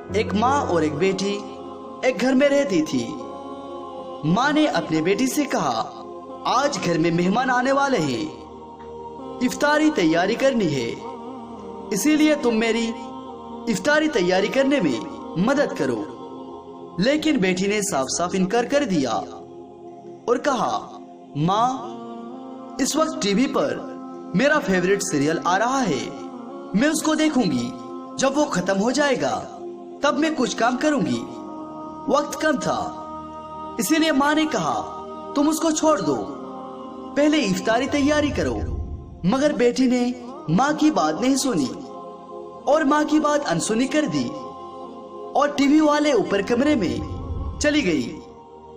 एक माँ और एक बेटी एक घर में रहती थी। माँ ने अपने बेटी से कहा, आज घर में मेहमान आने वाले हैं, इफ्तारी तैयारी करनी है, इसीलिए तुम मेरी इफ्तारी तैयारी करने में मदद करो। लेकिन बेटी ने साफ साफ इनकार कर दिया और कहा, माँ, इस वक्त टीवी पर मेरा फेवरेट सीरियल आ रहा है, मैं उसको देखूंगी, जब वो खत्म हो जाएगा तब मैं कुछ काम करूंगी। वक्त कम था, इसीलिए माँ ने कहा, तुम उसको छोड़ दो, पहले इफ्तारी तैयारी करो। मगर बेटी ने माँ की बात नहीं सुनी और माँ की बात अनसुनी कर दी और टीवी वाले ऊपर कमरे में चली गई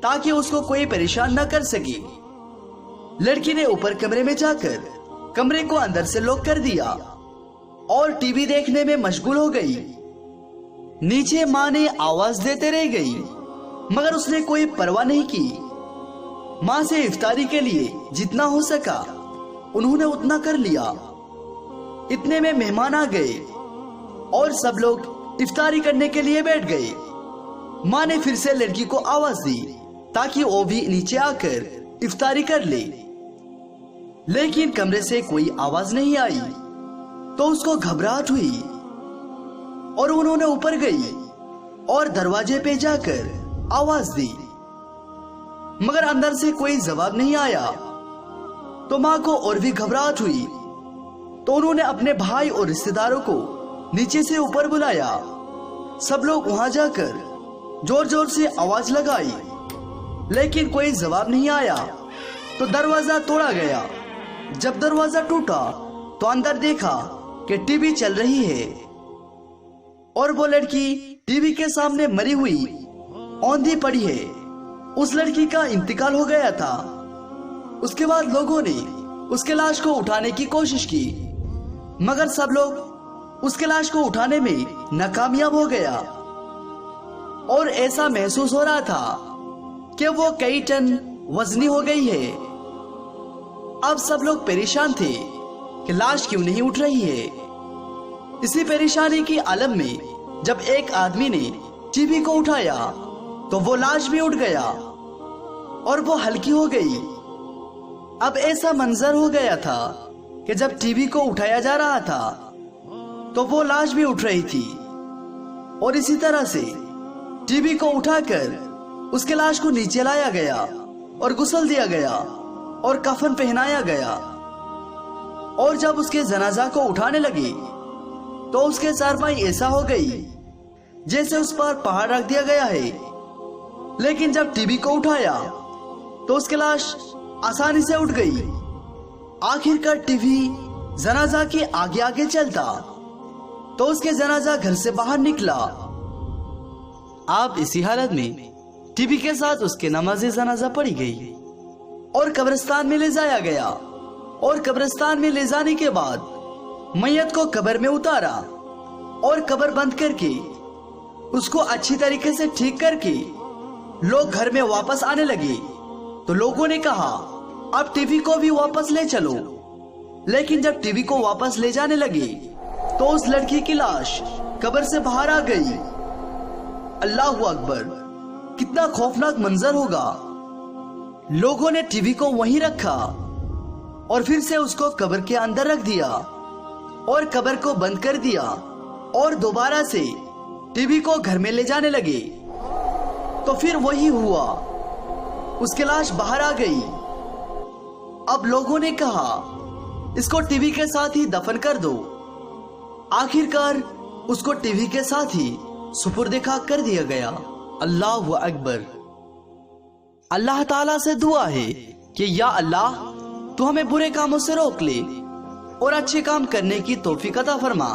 ताकि उसको कोई परेशान न कर सके। लड़की ने ऊपर कमरे में जाकर कमरे को अंदर से लॉक कर दिया और टीवी देखने में मशगूल हो गई। नीचे माँ ने आवाज देते रह गई, मगर उसने कोई परवाह नहीं की। माँ से इफ्तारी के लिए जितना हो सका उन्होंने उतना कर लिया। इतने में मेहमान आ गए और सब लोग इफ्तारी करने के लिए बैठ गए। माँ ने फिर से लड़की को आवाज दी ताकि वो भी नीचे आकर इफ्तारी कर ले, लेकिन कमरे से कोई आवाज नहीं आई। तो उसको घबराहट हुई और उन्होंने ऊपर गई और दरवाजे पे जाकर आवाज दी, मगर अंदर से कोई जवाब नहीं आया। तो माँ को और भी घबराहट हुई, तो उन्होंने अपने भाई और रिश्तेदारों को नीचे से ऊपर बुलाया। सब लोग वहां जाकर जोर जोर से आवाज लगाई, लेकिन कोई जवाब नहीं आया। तो दरवाजा तोड़ा गया। जब दरवाजा टूटा तो अंदर देखा कि टीवी चल रही है और वो लड़की टीवी के सामने मरी हुई औंधी पड़ी है। उस लड़की का इंतकाल हो गया था। उसके बाद लोगों ने उसके लाश को उठाने की कोशिश की, मगर सब लोग उसके लाश को उठाने में नाकामयाब हो गया और ऐसा महसूस हो रहा था कि वो कई टन वजनी हो गई है। अब सब लोग परेशान थे कि लाश क्यों नहीं उठ रही है। इसी परेशानी की आलम में जब एक आदमी ने टीवी को उठाया तो वो लाश भी उठ गया और वो हल्की हो गई। अब ऐसा मंजर हो गया था कि जब टीवी को उठाया जा रहा था तो वो लाश भी उठ रही थी और इसी तरह से टीवी को उठाकर उसके लाश को नीचे लाया गया और गुस्ल दिया गया और कफन पहनाया गया। और जब उसके जनाजा को उठाने लगे तो उसके चारपाई ऐसा हो गई जैसे उस पर पहाड़ रख दिया गया है। लेकिन जब टीवी को उठाया तो उसकी लाश आसानी से उठ गई। आखिरकार टीवी जनाजा के आगे आगे चलता तो उसके जनाजा घर से बाहर निकला। आप इसी हालत में टीवी के साथ उसके नमाज़े जनाजा पढ़ी गई और कब्रिस्तान में ले जाया गया। और कब्रिस्तान में ले जाने के बाद मैयत को कब्र में उतारा और कब्र बंद करके उसको अच्छी तरीके से ठीक करके लोग घर में वापस आने लगे। तो लोगों ने कहा, अब टीवी को भी वापस ले चलो। लेकिन जब टीवी को वापस ले जाने लगे तो उस लड़की की लाश कब्र से बाहर आ गई। अल्लाहु अकबर, कितना खौफनाक मंजर होगा। लोगों ने टीवी को वहीं रखा और फिर से उसको कब्र के अंदर रख दिया और कब्र को बंद कर दिया और दोबारा से टीवी को घर में ले जाने लगे। तो फिर वही हुआ, उसकी लाश बाहर आ गई। अब लोगों ने कहा, इसको टीवी के साथ ही दफन कर दो। आखिरकार उसको टीवी के साथ ही सुपुर्द खाक कर दिया गया। अल्लाहु अकबर। अल्लाह ताला से दुआ है कि या अल्लाह, तू हमें बुरे कामों से रोक ले और अच्छे काम करने की तौफीक अता फरमा।